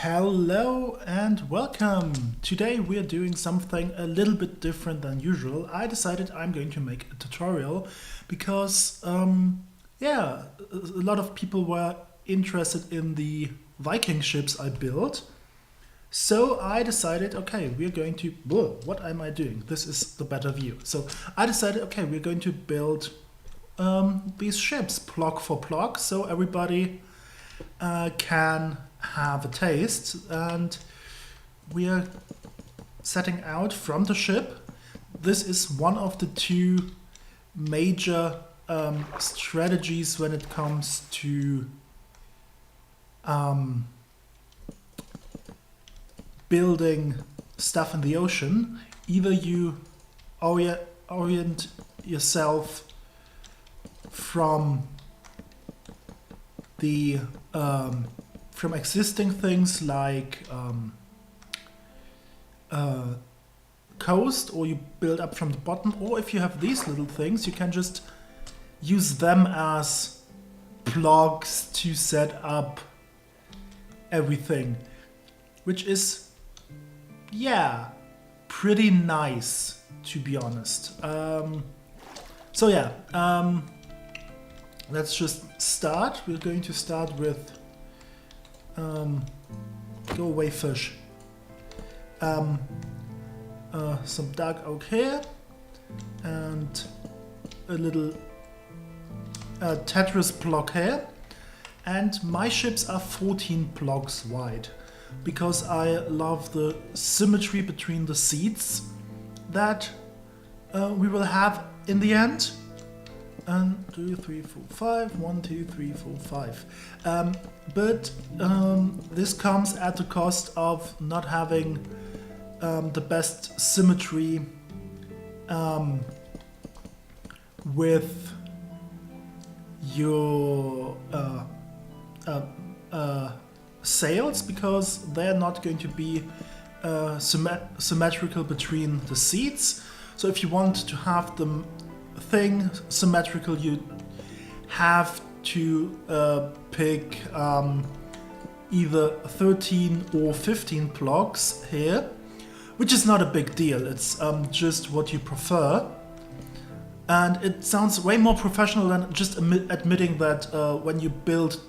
Hello and welcome! Today we are doing something a little bit different than usual. I decided I'm going to make a tutorial because, yeah, a lot of people were interested in the Viking ships I built. So I decided, okay, we're going to, whoa, what am I doing? This is the better view. So I decided, okay, we're going to build these ships block for block so everybody can have a taste, and we are setting out from the ship. This is one of the two major strategies when it comes to building stuff in the ocean. Either you orient yourself from the from existing things like coast, or you build up from the bottom, or if you have these little things, you can just use them as blocks to set up everything, which is, yeah, pretty nice, to be honest. So yeah, let's just start. We're going to start with go away fish. Some dark oak here and a little Tetris block here. And my ships are 14 blocks wide because I love the symmetry between the seats that we will have in the end. 1, 2, 3, 4, 5. 1, 2, 3, 4, 5. But this comes at the cost of not having the best symmetry with your sails, because they're not going to be symmetrical between the seats. So if you want to have them thing symmetrical, you have to pick either 13 or 15 blocks here, which is not a big deal. It's just what you prefer, and it sounds way more professional than just admitting that when you build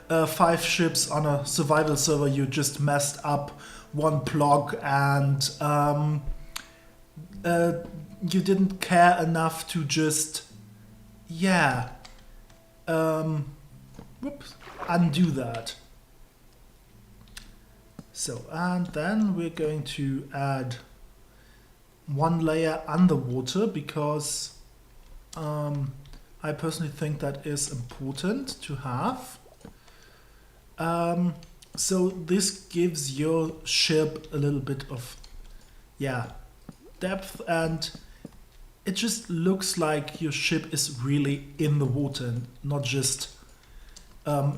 5 ships on a survival server, you just messed up one block and you didn't care enough to just, yeah, undo that. So, and then we're going to add one layer underwater because I personally think that is important to have. So this gives your ship a little bit of, yeah, depth, and it just looks like your ship is really in the water and not just a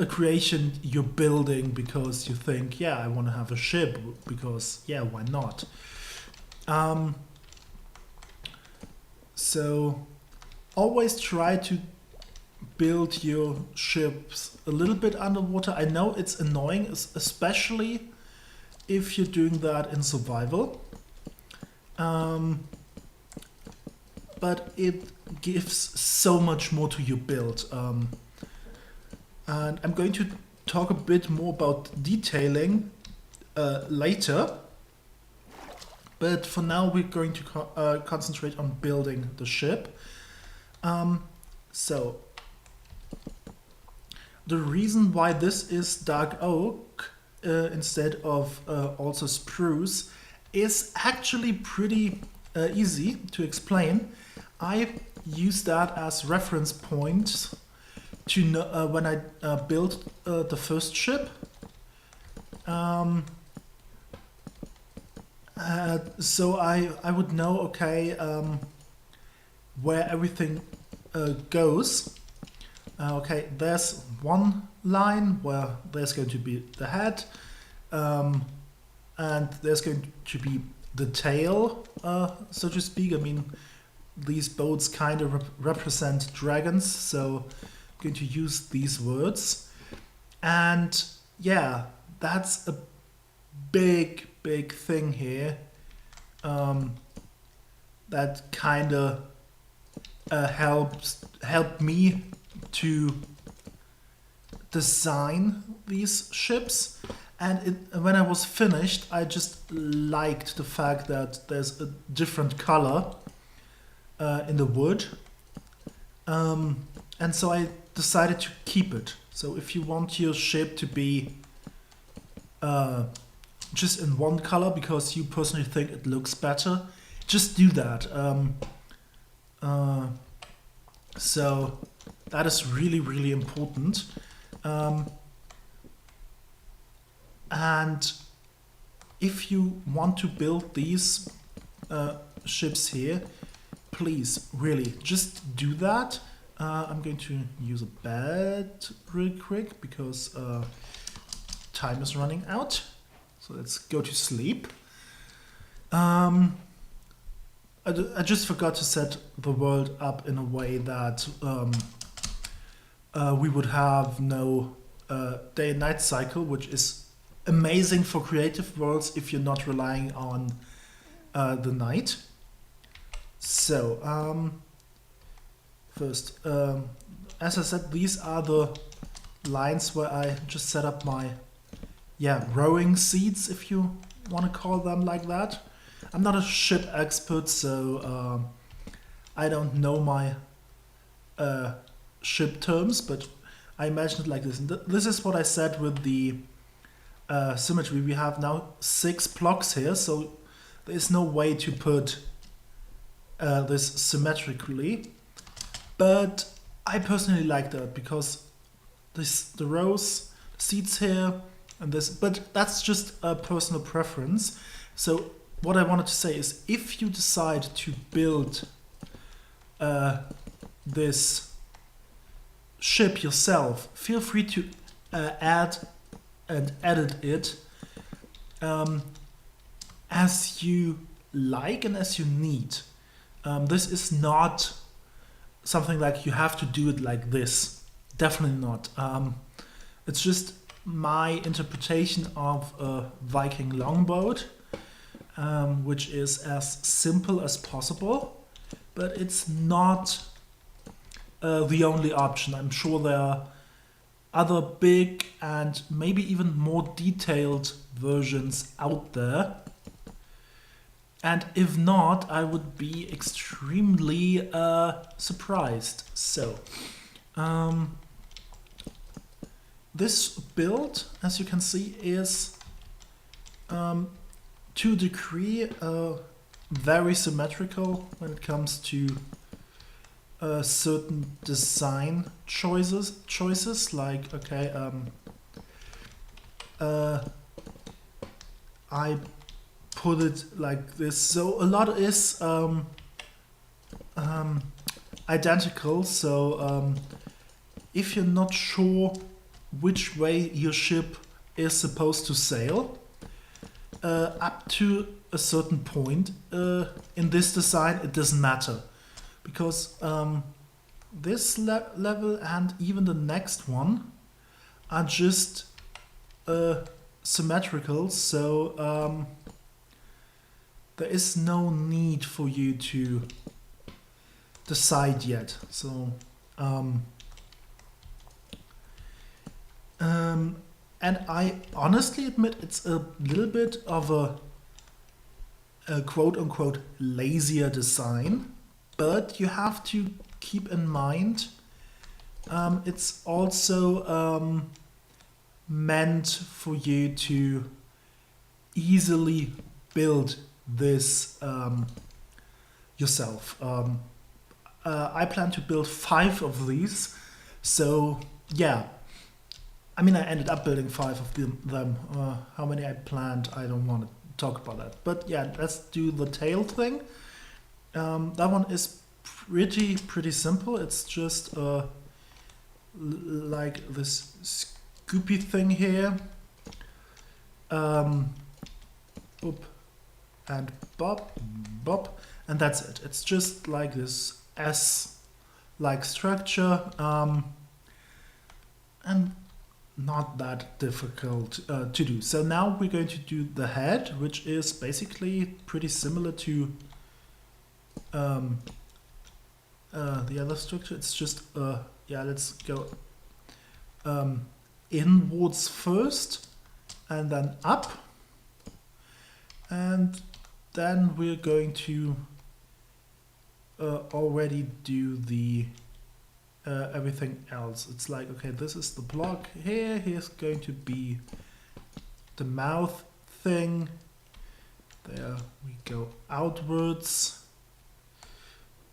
creation you're building because you think, yeah, I want to have a ship because, yeah, why not? So always try to build your ships a little bit underwater. I know it's annoying, especially if you're doing that in survival. But it gives so much more to your build. And I'm going to talk a bit more about detailing later. But for now, we're going to concentrate on building the ship. So the reason why this is dark oak instead of also spruce is actually pretty easy to explain. I use that as reference points to know when I built the first ship. So I would know, okay, where everything goes. Okay, there's one line where there's going to be the head, and there's going to be the tail, so to speak. I mean, these boats kind of represent dragons, so I'm going to use these words. And yeah, that's a big thing here. That kind of helped me to design these ships. And when I was finished, I just liked the fact that there's a different color in the wood. And so I decided to keep it. So if you want your ship to be just in one color because you personally think it looks better, just do that. So that is really important. And if you want to build these ships here, please really just do that. I'm going to use a bed real quick because time is running out. So let's go to sleep. I just forgot to set the world up in a way that we would have no day and night cycle, which is amazing for creative worlds if you're not relying on the night. So first, as I said, these are the lines where I just set up my rowing seats, if you want to call them like that. I'm not a ship expert, so I don't know my ship terms, but I imagine it like this. And this is what I said with the symmetry. We have now 6 blocks here, so there is no way to put this symmetrically. But I personally like that because the rows, seats here, and this. But that's just a personal preference. So what I wanted to say is, if you decide to build this ship yourself, feel free to add and edit it as you like and as you need. This is not something like you have to do it like this. Definitely not. It's just my interpretation of a Viking longboat, which is as simple as possible, but it's not the only option. I'm sure there are other big and maybe even more detailed versions out there. And if not, I would be extremely surprised. So, this build, as you can see, is to a degree very symmetrical when it comes to certain design choices like, okay, I put it like this. So a lot is identical. So if you're not sure which way your ship is supposed to sail, up to a certain point in this design, it doesn't matter. Because this level and even the next one are just symmetrical, so there is no need for you to decide yet. So and I honestly admit it's a little bit of a quote-unquote lazier design, but you have to keep in mind it's also meant for you to easily build this yourself. I plan to build 5 of these, so yeah. I mean, I ended up building 5 of them. How many I planned, I don't want to talk about that. But yeah, let's do the tail thing. That one is pretty simple. It's just like this scoopy thing here. Boop and bop, and that's it. It's just like this S-like structure, and not that difficult to do. So now we're going to do the head, which is basically pretty similar to um, the other structure. It's just, yeah, let's go inwards first and then up. And then we're going to already do the everything else. It's like, okay, this is the block here. Here's going to be the mouth thing. There we go outwards.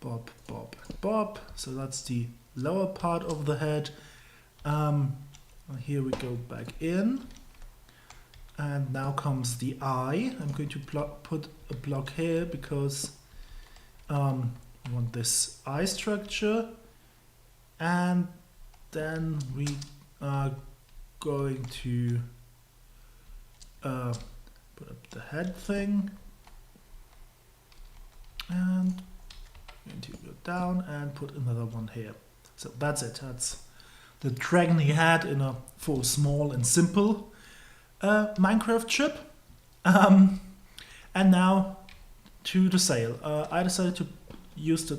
Bob, bob, bob. So that's the lower part of the head. Here we go back in. And now comes the eye. I'm going to put a block here because I want this eye structure. And then we are going to put up the head thing. And going to go down and put another one here. So that's it. That's the dragon he had for a small and simple Minecraft ship. And now to the sail. I decided to use the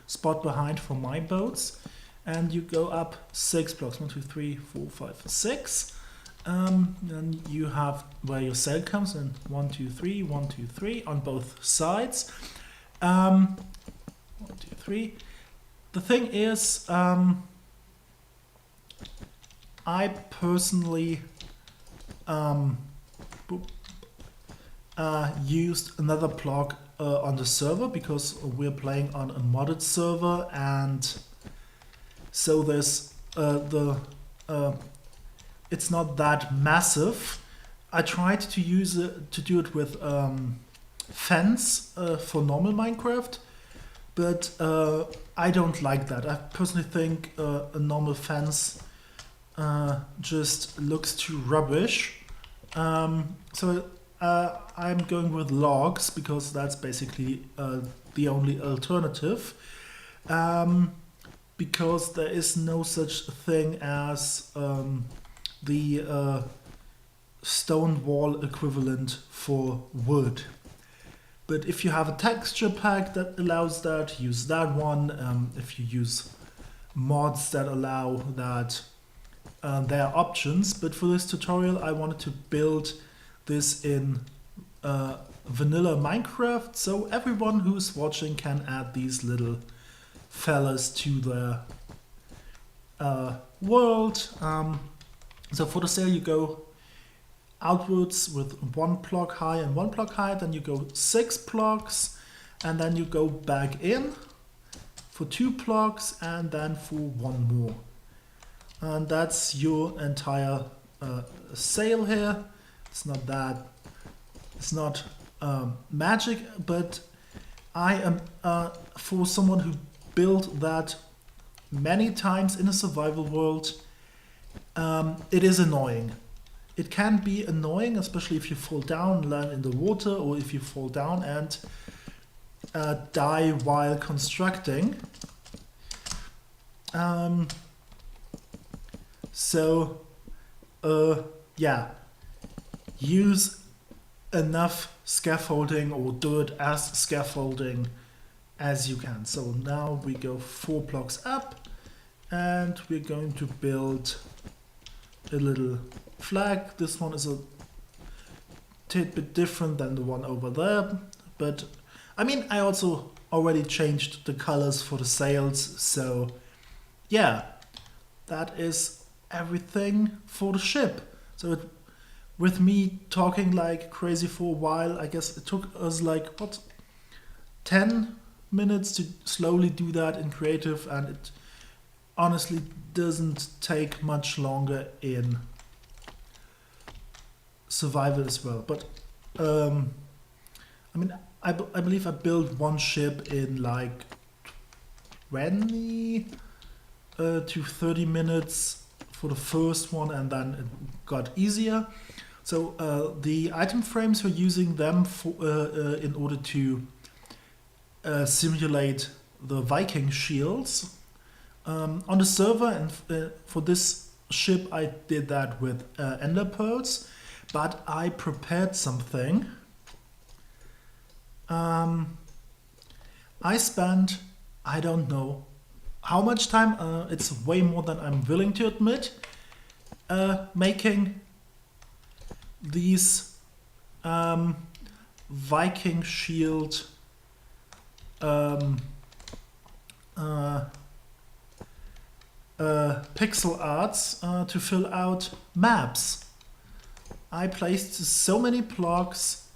spot behind for my boats, and you go up 6 blocks. 1, 2, 3, 4, 5, 6. Then you have where your sail comes, and 1, 2, 3, 1, 2, 3 on both sides. 1, 2, 3. The thing is, I personally used another block on the server because we're playing on a modded server, and so there's it's not that massive. I tried to use it to do it with fence for normal Minecraft, but I don't like that. I personally think a normal fence just looks too rubbish. So I'm going with logs because that's basically the only alternative. Because there is no such thing as the stone wall equivalent for wood. But if you have a texture pack that allows that, use that one. If you use mods that allow that, there are options. But for this tutorial I wanted to build this in vanilla Minecraft, so everyone who's watching can add these little fellas to their world. So for the sail you go outwards with 1 block high and 1 block high, then you go 6 blocks, and then you go back in for 2 blocks, and then for 1 more. And that's your entire sail here. It's not that, it's not magic, but I am, for someone who built that many times in a survival world, it is annoying. It can be annoying, especially if you fall down, land in the water, or if you fall down and die while constructing. Yeah, use enough scaffolding or do it as scaffolding as you can. So now we go 4 blocks up, and we're going to build a little flag. This one is a tidbit different than the one over there, but I mean, I also already changed the colors for the sails, so yeah, that is everything for the ship. So with me talking like crazy for a while, I guess it took us like, 10 minutes to slowly do that in creative, and it honestly doesn't take much longer in survival as well. But I mean, I believe I built one ship in like 20 to 30 minutes for the first one, and then it got easier. So the item frames, we're using them for, in order to simulate the Viking shields. On the server, and for this ship I did that with ender pearls, but I prepared something. I spent, I don't know how much time, it's way more than I'm willing to admit, making these Viking shield pixel arts to fill out maps. I placed so many blocks.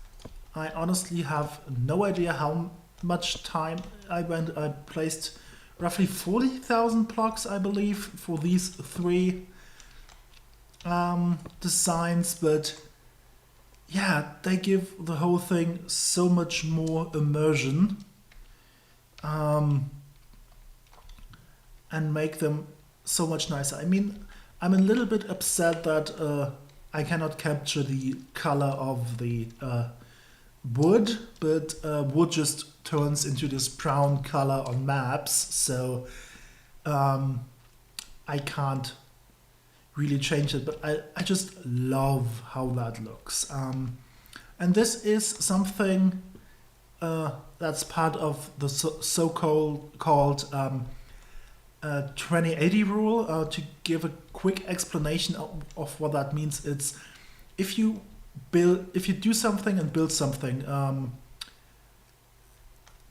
I honestly have no idea how much time I went. I placed roughly 40,000 blocks, I believe, for these three designs, but yeah, they give the whole thing so much more immersion and make them so much nicer. I mean, I'm a little bit upset that I cannot capture the color of the wood, but wood just turns into this brown color on maps, so I can't really change it, but I just love how that looks. And this is something that's part of the so-called 2080 rule. To give a quick explanation of what that means, it's if you do something and build something,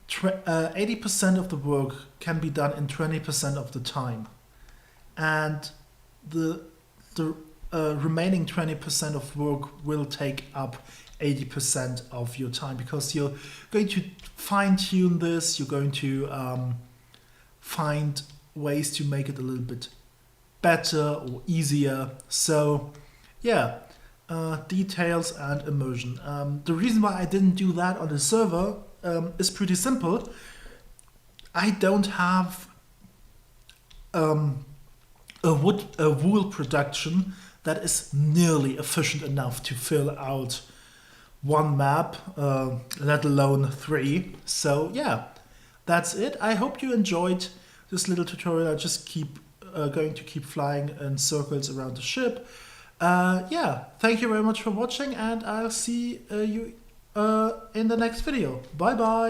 80% of the work can be done in 20% of the time, and the remaining 20% of work will take up 80% of your time, because you're going to fine-tune this, you're going to find ways to make it a little bit better or easier. So yeah, details and immersion. The reason why I didn't do that on the server is pretty simple. I don't have a wool production that is nearly efficient enough to fill out one map, let alone three. So yeah, that's it. I hope you enjoyed this little tutorial. I just going to keep flying in circles around the ship. Yeah, thank you very much for watching, and I'll see you in the next video. Bye bye.